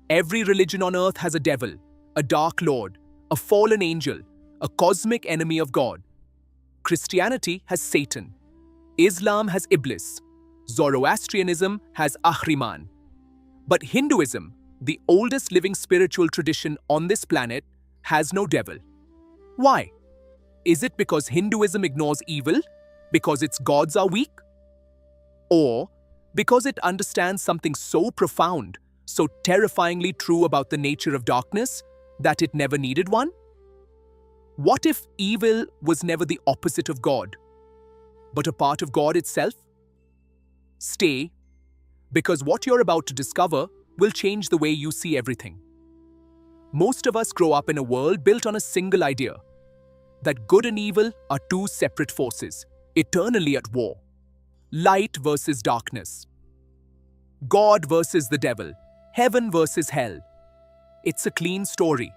Every religion on earth has a devil, a dark lord, a fallen angel, a cosmic enemy of God. Christianity has Satan. Islam has Iblis. Zoroastrianism has Ahriman. But Hinduism, the oldest living spiritual tradition on this planet, has no devil. Why? Is it because Hinduism ignores evil? Because its gods are weak? Or because it understands something so profound, so terrifyingly true about the nature of darkness, that it never needed one? What if evil was never the opposite of God, but a part of God itself? Stay, because what you're about to discover will change the way you see everything. Most of us grow up in a world built on a single idea, that good and evil are two separate forces, eternally at war. Light versus darkness. God versus the devil. Heaven versus hell. It's a clean story.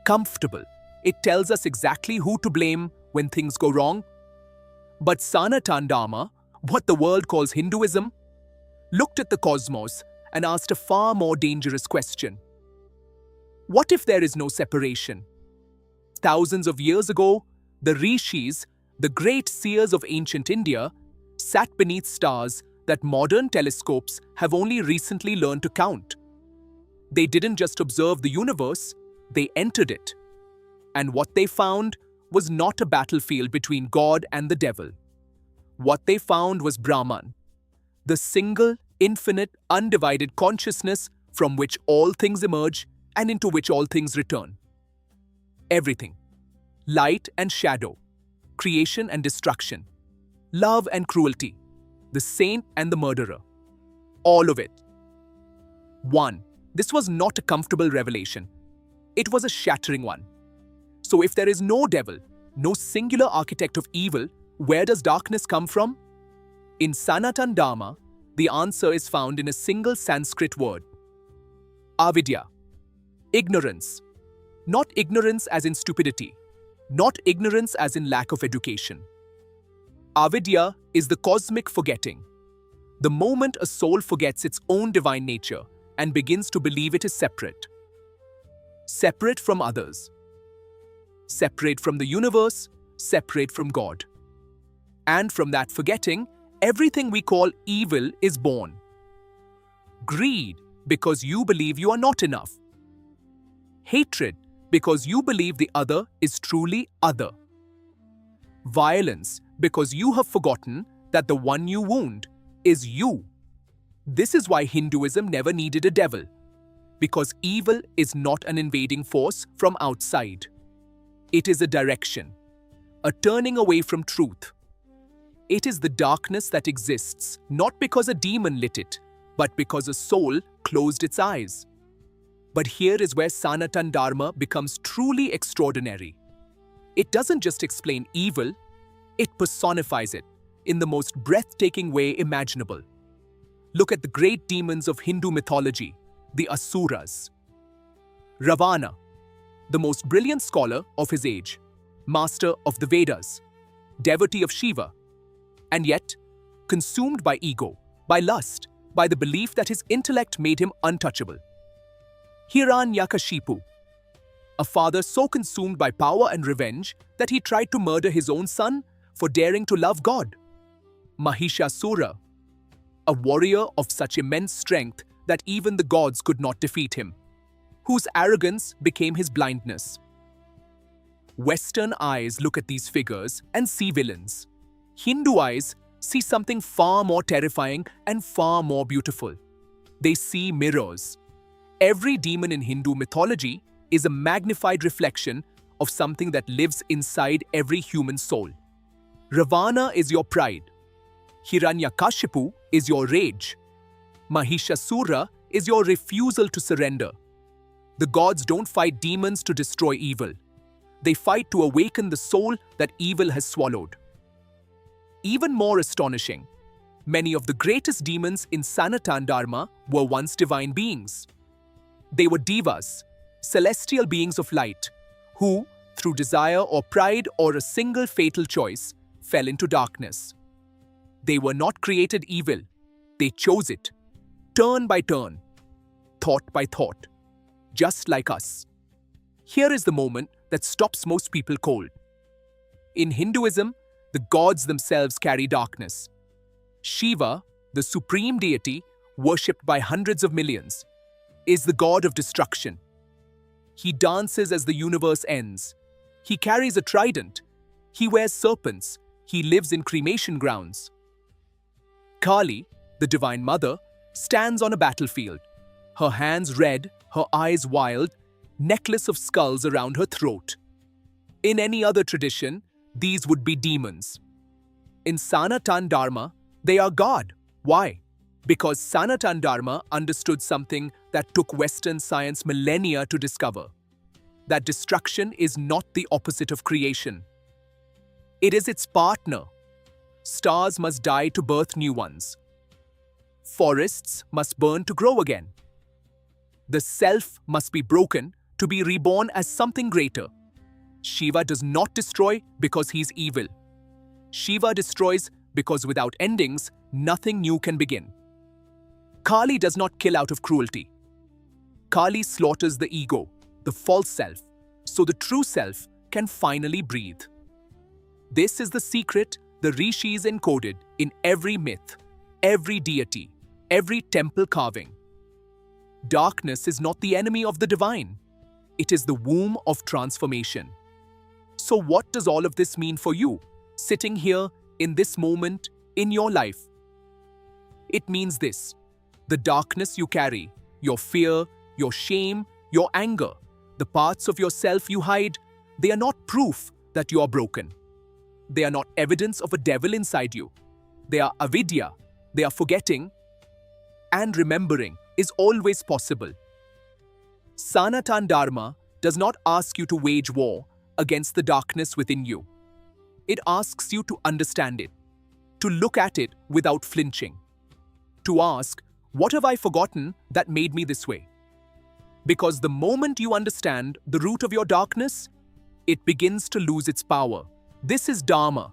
Comfortable. It tells us exactly who to blame when things go wrong. But Sanatan Dharma, what the world calls Hinduism, looked at the cosmos and asked a far more dangerous question. What if there is no separation? Thousands of years ago, the rishis, the great seers of ancient India, sat beneath stars that modern telescopes have only recently learned to count. They didn't just observe the universe, they entered it. And what they found was not a battlefield between God and the devil. What they found was Brahman, the single, infinite, undivided consciousness from which all things emerge and into which all things return. Everything. Light and shadow, creation and destruction, love and cruelty, the saint and the murderer. All of it. 1. This was not a comfortable revelation. It was a shattering one. So if there is no devil, no singular architect of evil, where does darkness come from? In Sanatan Dharma, the answer is found in a single Sanskrit word. Avidya. Ignorance. Not ignorance as in stupidity. Not ignorance as in lack of education. Avidya is the cosmic forgetting. The moment a soul forgets its own divine nature and begins to believe it is separate. Separate from others. Separate from the universe, separate from God. And from that forgetting, everything we call evil is born. Greed, because you believe you are not enough. Hatred, because you believe the other is truly other. Violence, because you have forgotten that the one you wound is you. This is why Hinduism never needed a devil, because evil is not an invading force from outside. It is a direction, a turning away from truth. It is the darkness that exists not because a demon lit it, but because a soul closed its eyes. But here is where Sanatan Dharma becomes truly extraordinary. It doesn't just explain evil, it personifies it in the most breathtaking way imaginable. Look at the great demons of Hindu mythology, the Asuras. Ravana, the most brilliant scholar of his age, master of the Vedas, devotee of Shiva, and yet consumed by ego, by lust, by the belief that his intellect made him untouchable. Hiranyakashipu, a father so consumed by power and revenge that he tried to murder his own son for daring to love God. Mahishasura, a warrior of such immense strength that even the gods could not defeat him, whose arrogance became his blindness. Western eyes look at these figures and see villains. Hindu eyes see something far more terrifying and far more beautiful. They see mirrors. Every demon in Hindu mythology is a magnified reflection of something that lives inside every human soul. Ravana is your pride. Hiranyakashipu is your rage. Mahishasura is your refusal to surrender. The gods don't fight demons to destroy evil. They fight to awaken the soul that evil has swallowed. Even more astonishing, many of the greatest demons in Sanatan Dharma were once divine beings. They were devas, celestial beings of light, who, through desire or pride or a single fatal choice, fell into darkness. They were not created evil, they chose it, turn by turn. thought by thought, just like us. Here is the moment that stops most people cold. In Hinduism, the gods themselves carry darkness. Shiva, the supreme deity, worshipped by hundreds of millions, is the god of destruction. He dances as the universe ends. He carries a trident. He wears serpents. He lives in cremation grounds. Kali, the Divine Mother, stands on a battlefield. Her hands red, her eyes wild, necklace of skulls around her throat. In any other tradition, these would be demons. In Sanatan Dharma, they are God. Why? Because Sanatan Dharma understood something that took Western science millennia to discover. That destruction is not the opposite of creation. It is its partner. Stars must die to birth new ones. Forests must burn to grow again. The self must be broken to be reborn as something greater. Shiva does not destroy because he's evil. Shiva destroys because without endings, nothing new can begin. Kali does not kill out of cruelty. Kali slaughters the ego, the false self, so the true self can finally breathe. This is the secret the rishis encoded in every myth, every deity, every temple carving. Darkness is not the enemy of the divine. It is the womb of transformation. So what does all of this mean for you, sitting here in this moment in your life? It means this: the darkness you carry, your fear, your shame, your anger, the parts of yourself you hide, they are not proof that you are broken. They are not evidence of a devil inside you. They are avidya. They are forgetting, and remembering is always possible. Sanatan Dharma does not ask you to wage war against the darkness within you. It asks you to understand it, to look at it without flinching, to ask, what have I forgotten that made me this way? Because the moment you understand the root of your darkness, it begins to lose its power. This is Dharma,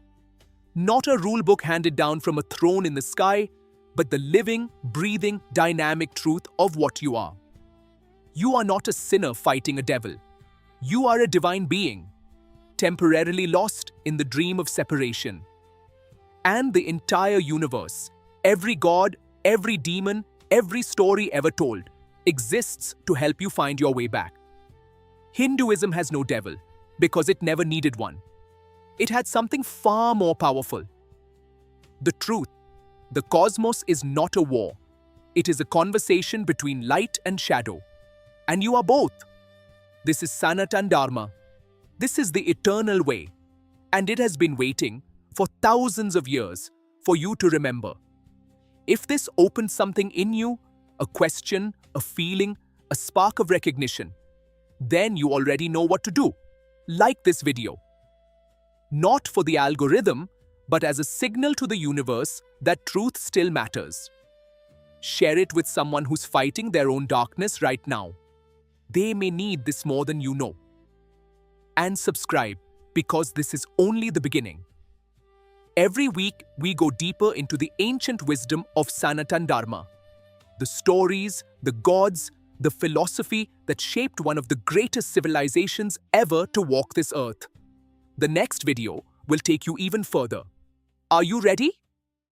not a rule book handed down from a throne in the sky, but the living, breathing, dynamic truth of what you are. You are not a sinner fighting a devil. You are a divine being, temporarily lost in the dream of separation. And the entire universe, every god, every demon, every story ever told, exists to help you find your way back. Hinduism has no devil because it never needed one. It had something far more powerful. The truth. The cosmos is not a war. It is a conversation between light and shadow. And you are both. This is Sanatan Dharma. This is the eternal way. And it has been waiting for thousands of years for you to remember. If this opens something in you, a question, a feeling, a spark of recognition, then you already know what to do. Like this video. Not for the algorithm, but as a signal to the universe that truth still matters. Share it with someone who's fighting their own darkness right now. They may need this more than you know. And subscribe, because this is only the beginning. Every week, we go deeper into the ancient wisdom of Sanatan Dharma. The stories, the gods, the philosophy that shaped one of the greatest civilizations ever to walk this earth. The next video will take you even further. Are you ready?